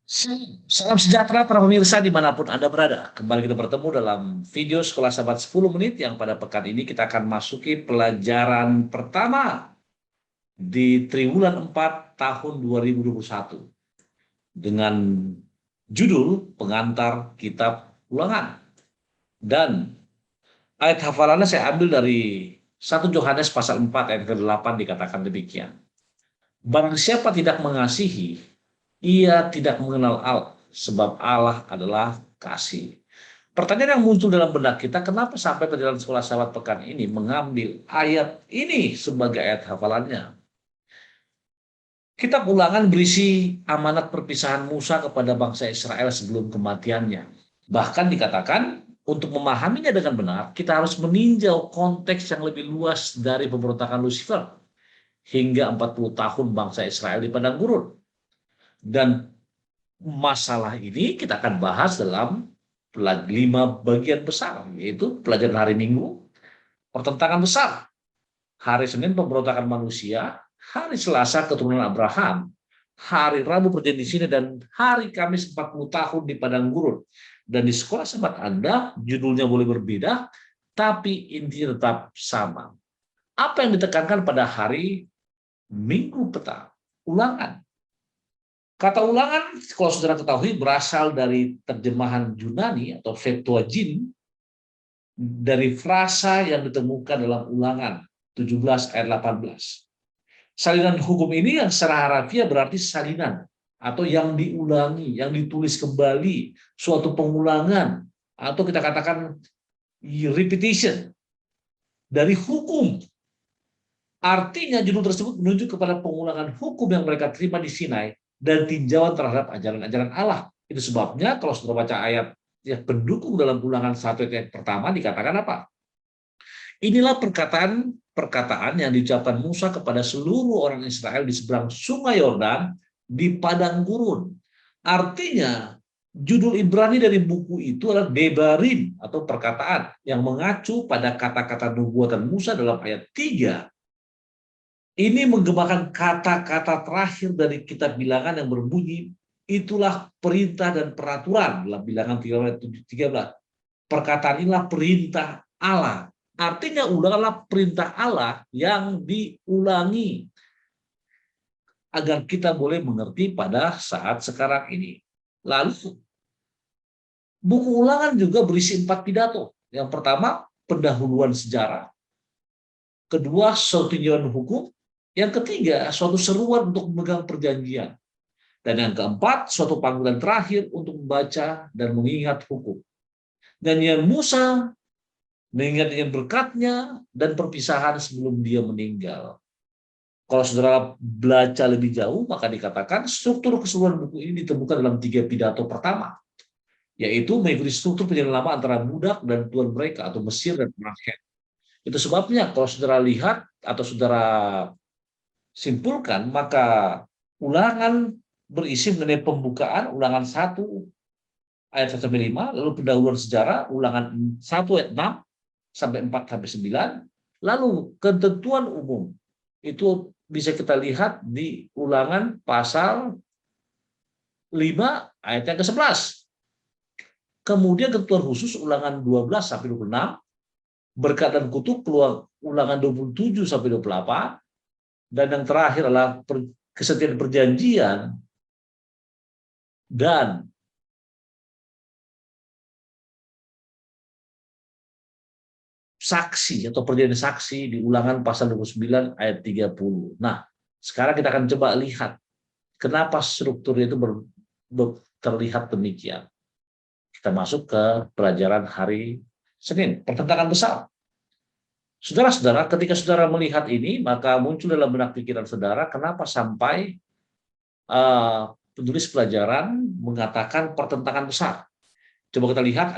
Salam sejahtera para pemirsa dimanapun Anda berada. Kembali kita bertemu dalam video Sekolah Sahabat 10 menit yang pada pekan ini kita akan masuki pelajaran pertama di triwulan 4 tahun 2021 dengan judul pengantar kitab ulangan. Dan ayat hafalannya saya ambil dari 1 Yohanes pasal 4 ayat ke-8 dikatakan demikian. Barang siapa tidak mengasihi, ia tidak mengenal Allah, sebab Allah adalah kasih. Pertanyaan yang muncul dalam benak kita, kenapa sampai perjalanan sekolah sahabat pekan ini mengambil ayat ini sebagai ayat hafalannya? Kitab Ulangan berisi amanat perpisahan Musa kepada bangsa Israel sebelum kematiannya. Bahkan dikatakan, untuk memahaminya dengan benar, kita harus meninjau konteks yang lebih luas dari pemberontakan Lucifer hingga 40 tahun bangsa Israel di padang gurun. Dan masalah ini kita akan bahas dalam 5 bagian besar, yaitu pelajaran hari Minggu, pertentangan besar, hari Senin pemberontakan manusia, hari Selasa keturunan Abraham, hari Rabu perjanjian sini, dan hari Kamis 40 tahun di padang gurun. Dan di sekolah sahabat Anda, judulnya boleh berbeda, tapi intinya tetap sama. Apa yang ditekankan pada hari Minggu petang? Ulangan. Kata ulangan, kalau saudara ketahui, berasal dari terjemahan Yunani atau Septuagint dari frasa yang ditemukan dalam Ulangan 17 ayat 18. Salinan hukum ini yang secara harafiah berarti salinan atau yang diulangi, yang ditulis kembali, suatu pengulangan, atau kita katakan repetition dari hukum. Artinya judul tersebut menunjuk kepada pengulangan hukum yang mereka terima di Sinai dan tinjauan terhadap ajaran-ajaran Allah. Itu sebabnya kalau saudara baca ayat yang pendukung dalam Ulangan 1 ayat pertama dikatakan apa? Inilah perkataan yang diucapkan Musa kepada seluruh orang Israel di seberang sungai Yordan di padang gurun. Artinya judul Ibrani dari buku itu adalah Debarim atau perkataan yang mengacu pada kata-kata nubuatan Musa dalam ayat 3. Ini menggemakan kata-kata terakhir dari kitab bilangan yang berbunyi, itulah perintah dan peraturan dalam bilangan 13. Perkataan inilah perintah Allah. Artinya ulanglah perintah Allah yang diulangi agar kita boleh mengerti pada saat sekarang ini. Lalu buku Ulangan juga berisi 4 pidato. Yang pertama, pendahuluan sejarah. Kedua, suatu tinjauan hukum. Yang ketiga, suatu seruan untuk memegang perjanjian. Dan yang keempat, suatu panggilan terakhir untuk membaca dan mengingat hukum. Dan yang Musa mengingat dengan berkatnya dan perpisahan sebelum dia meninggal. Kalau saudara baca lebih jauh, maka dikatakan struktur keseluruhan buku ini ditemukan dalam 3 pidato pertama, yaitu mengikuti struktur perjanjian lama antara budak dan tuan mereka atau Mesir dan Mesir. Itu sebabnya kalau saudara lihat atau saudara simpulkan, maka Ulangan berisi mengenai pembukaan Ulangan 1 ayat 1-5, lalu pendahuluan sejarah Ulangan 1 ayat 6 sampai 4 sampai 9, lalu ketentuan umum itu bisa kita lihat di Ulangan pasal 5 ayat yang ke-11. Kemudian ketentuan khusus Ulangan 12 sampai 26, berkat dan kutuk keluar Ulangan 27 sampai 28, dan yang terakhir adalah kesetiaan perjanjian dan saksi atau perjanjian saksi di Ulangan pasal 29 ayat 30. Nah, sekarang kita akan coba lihat kenapa strukturnya itu terlihat demikian. Kita masuk ke pelajaran hari Senin, pertentangan besar. Saudara-saudara, ketika saudara melihat ini, maka muncul dalam benak pikiran saudara, kenapa sampai penulis pelajaran mengatakan pertentangan besar. Coba kita lihat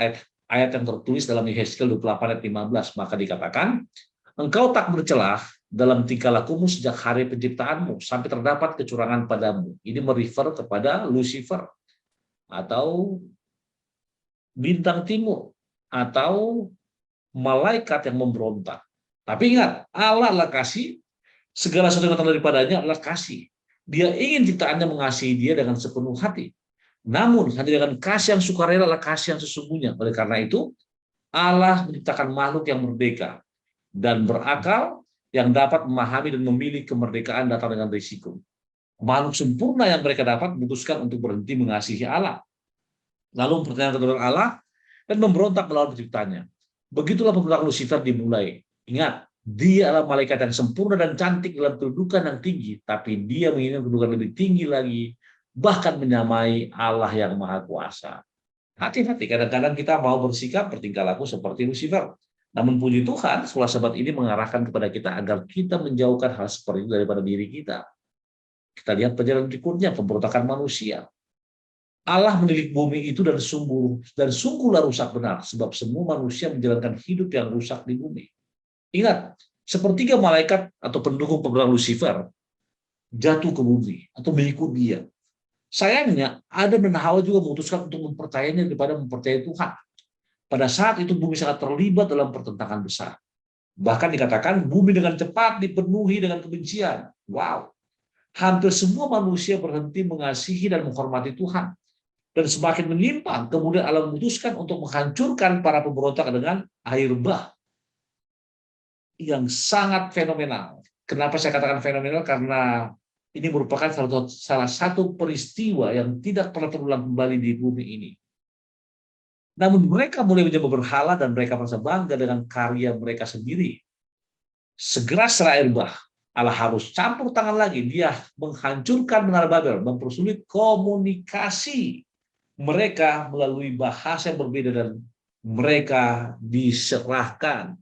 ayat yang tertulis dalam Yehezkiel 28 ayat 15, maka dikatakan, engkau tak bercelah dalam tingkah lakumu sejak hari penciptaanmu, sampai terdapat kecurangan padamu. Ini merefer kepada Lucifer, atau bintang timur, atau malaikat yang memberontak. Tapi ingat, Allah adalah kasih, segala sesuatu yang datang daripadanya adalah kasih. Dia ingin ciptaannya mengasihi dia dengan sepenuh hati. Namun hanya dengan kasih yang sukarela adalah kasih yang sesungguhnya. Oleh karena itu, Allah menciptakan makhluk yang merdeka dan berakal yang dapat memahami dan memilih kemerdekaan datang dengan risiko. Makhluk sempurna yang mereka dapat memutuskan untuk berhenti mengasihi Allah, lalu mempertanyakan kebenaran Allah dan memberontak melawan penciptanya. Begitulah pemberontakan Lucifer dimulai. Ingat, dia adalah malaikat yang sempurna dan cantik dalam kedudukan yang tinggi, tapi dia menginginkan kedudukan lebih tinggi lagi, bahkan menyamai Allah yang Maha Kuasa. Hati-hati, kadang-kadang kita mau bersikap bertingkah laku seperti Lucifer. Namun puji Tuhan, sekolah sahabat ini mengarahkan kepada kita agar kita menjauhkan hal seperti itu daripada diri kita. Kita lihat perjalanan berikutnya, pemberontakan manusia. Allah menilik bumi itu dan sungguhlah rusak benar, sebab semua manusia menjalankan hidup yang rusak di bumi. Ingat, sepertiga malaikat atau pendukung pemberontakan Lucifer jatuh ke bumi atau mengikut dia. Sayangnya, Adam dan Hawa juga memutuskan untuk mempercayainya daripada mempercayai Tuhan. Pada saat itu bumi sangat terlibat dalam pertentangan besar. Bahkan dikatakan bumi dengan cepat dipenuhi dengan kebencian. Wow. Hampir semua manusia berhenti mengasihi dan menghormati Tuhan. Dan semakin menyimpang, kemudian Allah memutuskan untuk menghancurkan para pemberontak dengan air bah yang sangat fenomenal. Kenapa saya katakan fenomenal? Karena ini merupakan salah satu peristiwa yang tidak pernah terulang kembali di bumi ini. Namun mereka mulai menyembah berhala dan mereka merasa bangga dengan karya mereka sendiri. Segera setelah air bah, Allah harus campur tangan lagi. Dia menghancurkan Menara Babel, mempersulit komunikasi mereka melalui bahasa yang berbeda dan mereka diserahkan.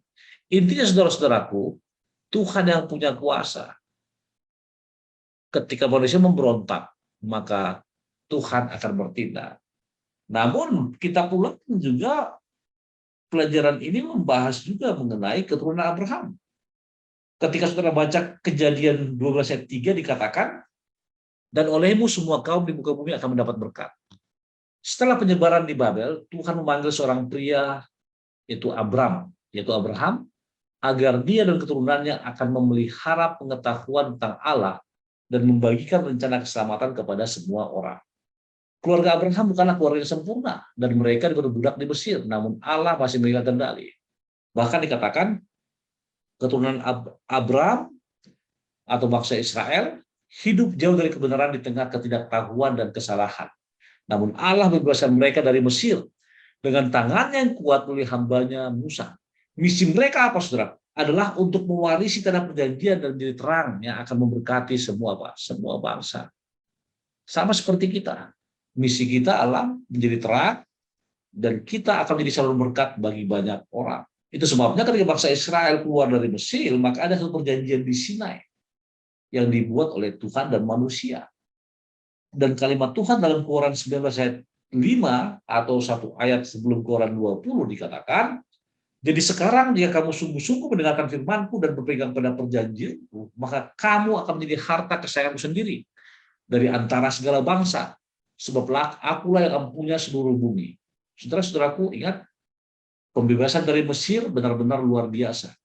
Intinya saudara-saudaraku, Tuhan yang punya kuasa. Ketika manusia memberontak, maka Tuhan akan bertindak. Namun kita pula juga pelajaran ini membahas juga mengenai keturunan Abraham. Ketika saudara baca Kejadian 12 ayat 3 dikatakan, dan olehmu semua kaum di muka bumi akan mendapat berkat. Setelah penyebaran di Babel, Tuhan memanggil seorang pria, yaitu Abraham, agar dia dan keturunannya akan memelihara pengetahuan tentang Allah dan membagikan rencana keselamatan kepada semua orang. Keluarga Abraham bukanlah keluarga yang sempurna, dan mereka diperbudak di Mesir, namun Allah masih memegang kendali. Bahkan dikatakan, keturunan Abraham atau bangsa Israel hidup jauh dari kebenaran di tengah ketidaktahuan dan kesalahan. Namun Allah membebaskan mereka dari Mesir dengan tangannya yang kuat melalui hambanya Musa. Misi mereka apa, saudara? Adalah untuk mewarisi tanah perjanjian dan menjadi terang yang akan memberkati semua bangsa. Sama seperti kita. Misi kita adalah menjadi terang dan kita akan menjadi saluran berkat bagi banyak orang. Itu sebabnya ketika bangsa Israel keluar dari Mesir, maka ada satu perjanjian di Sinai yang dibuat oleh Tuhan dan manusia. Dan kalimat Tuhan dalam Keluaran 19 ayat 5 atau satu ayat sebelum Keluaran 20 dikatakan, jadi sekarang jika kamu sungguh-sungguh mendengarkan firman-Ku dan berpegang pada perjanjian-Ku, maka kamu akan menjadi harta kesayangan-Ku sendiri dari antara segala bangsa, sebab akulah yang mempunyai seluruh bumi. Saudara-saudaraku, ingat, pembebasan dari Mesir benar-benar luar biasa.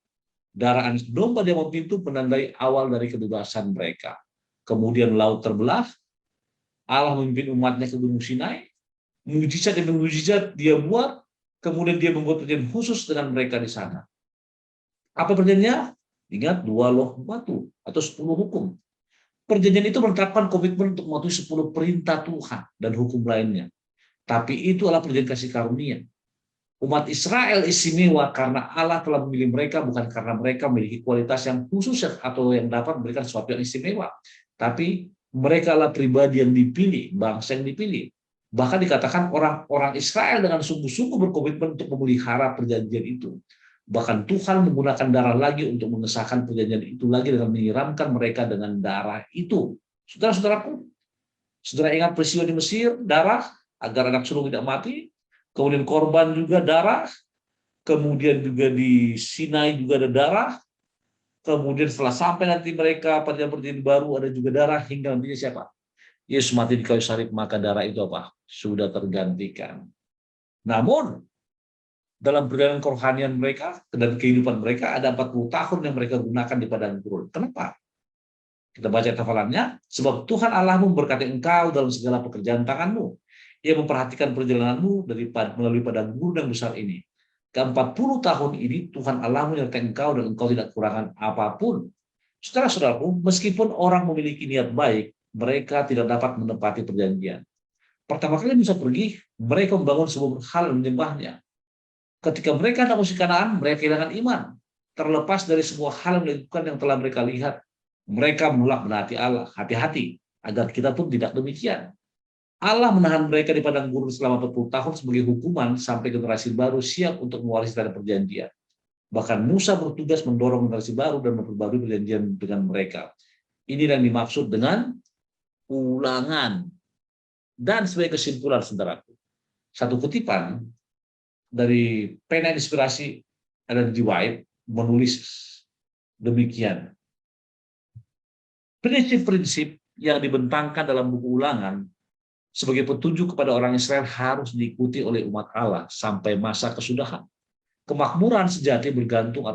Darah anak domba dia pintu menandai awal dari kebebasan mereka. Kemudian laut terbelah, Allah memimpin umatnya ke Gunung Sinai, mujizat demi mujizat dia buat, kemudian dia membuat perjanjian khusus dengan mereka di sana. Apa perjanjiannya? Ingat, 2 loh batu atau 10 hukum. Perjanjian itu menetapkan komitmen untuk mematuhi 10 perintah Tuhan dan hukum lainnya. Tapi itu adalah perjanjian kasih karunia. Umat Israel istimewa karena Allah telah memilih mereka, bukan karena mereka memiliki kualitas yang khusus atau yang dapat memberikan sesuatu yang istimewa. Tapi mereka adalah pribadi yang dipilih, bangsa yang dipilih. Bahkan dikatakan orang-orang Israel dengan sungguh-sungguh berkomitmen untuk memelihara perjanjian itu. Bahkan Tuhan menggunakan darah lagi untuk mengesahkan perjanjian itu lagi dengan menyiramkan mereka dengan darah itu. Saudara-saudaraku, saudara ingat peristiwa di Mesir, darah agar anak sulung tidak mati, kemudian korban juga darah, kemudian juga di Sinai juga ada darah, kemudian setelah sampai nanti mereka perjanjian baru ada juga darah, hingga nantinya siapa? Yesus mati di kayu salib, maka darah itu apa? Sudah tergantikan. Namun dalam perjalanan kerohanian mereka dan kehidupan mereka ada 40 tahun yang mereka gunakan di padang gurun. Kenapa? Kita baca hafalannya, sebab Tuhan Allahmu memberkati engkau dalam segala pekerjaan tanganmu. Ia memperhatikan perjalananmu melalui padang gurun yang besar ini. Ke-40 tahun ini Tuhan Allahmu menyertai engkau dan engkau tidak kekurangan apapun. Saudara-saudaraku, meskipun orang memiliki niat baik, mereka tidak dapat menepati perjanjian. Pertama kali Musa pergi, mereka membangun sebuah hal dan menyembahnya. Ketika mereka hendak masuk Kanaan, mereka kehilangan iman. Terlepas dari semua hal yang dilakukan yang telah mereka lihat, mereka menolak menaati Allah. Hati-hati, agar kita pun tidak demikian. Allah menahan mereka di padang gurun selama 40 tahun sebagai hukuman sampai generasi baru siap untuk mewarisi tanah perjanjian. Bahkan Musa bertugas mendorong generasi baru dan memperbarui perjanjian dengan mereka. Ini yang dimaksud dengan ulangan. Dan sebagai kesimpulan, saudaraku, satu kutipan dari pena inspirasi Ellen G. White menulis demikian. Prinsip-prinsip yang dibentangkan dalam buku Ulangan sebagai petunjuk kepada orang Israel harus diikuti oleh umat Allah sampai masa kesudahan. Kemakmuran sejati bergantung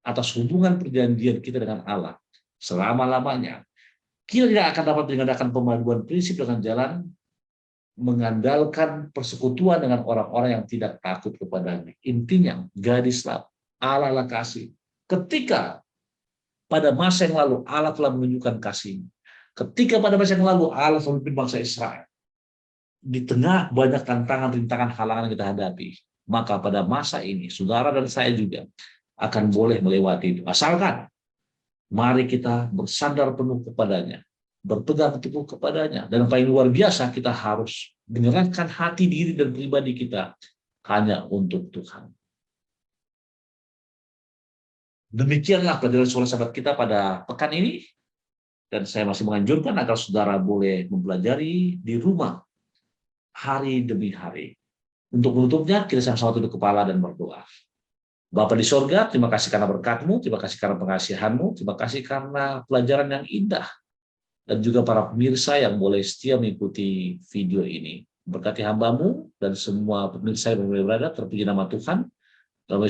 atas hubungan perjanjian kita dengan Allah selama-lamanya. Kita tidak akan dapat mengadakan pemaduan prinsip dengan jalan mengandalkan persekutuan dengan orang-orang yang tidak takut kepadanya. Intinya, gadis love, Allah lah kasih. Ketika pada masa yang lalu Allah telah menunjukkan kasih-Nya. Ketika pada masa yang lalu Allah memimpin bangsa Israel. Di tengah banyak tantangan, rintangan, halangan yang kita hadapi, maka pada masa ini saudara dan saya juga akan boleh melewati itu. Asalkan mari kita bersandar penuh kepadanya, berpegang teguh kepadanya, dan yang paling luar biasa kita harus menyerahkan hati, diri, dan pribadi kita hanya untuk Tuhan. Demikianlah pelajaran suara sahabat kita pada pekan ini, dan saya masih menganjurkan agar saudara boleh mempelajari di rumah hari demi hari. Untuk menutupnya, kita sama-sama tunduk kepala dan berdoa. Bapa di sorga, terima kasih karena berkat-Mu, terima kasih karena pengasihan-Mu, terima kasih karena pelajaran yang indah, dan juga para pemirsa yang boleh setia mengikuti video ini. Berkati hamba-Mu dan semua pemirsa yang berada, terpuji nama Tuhan, dalam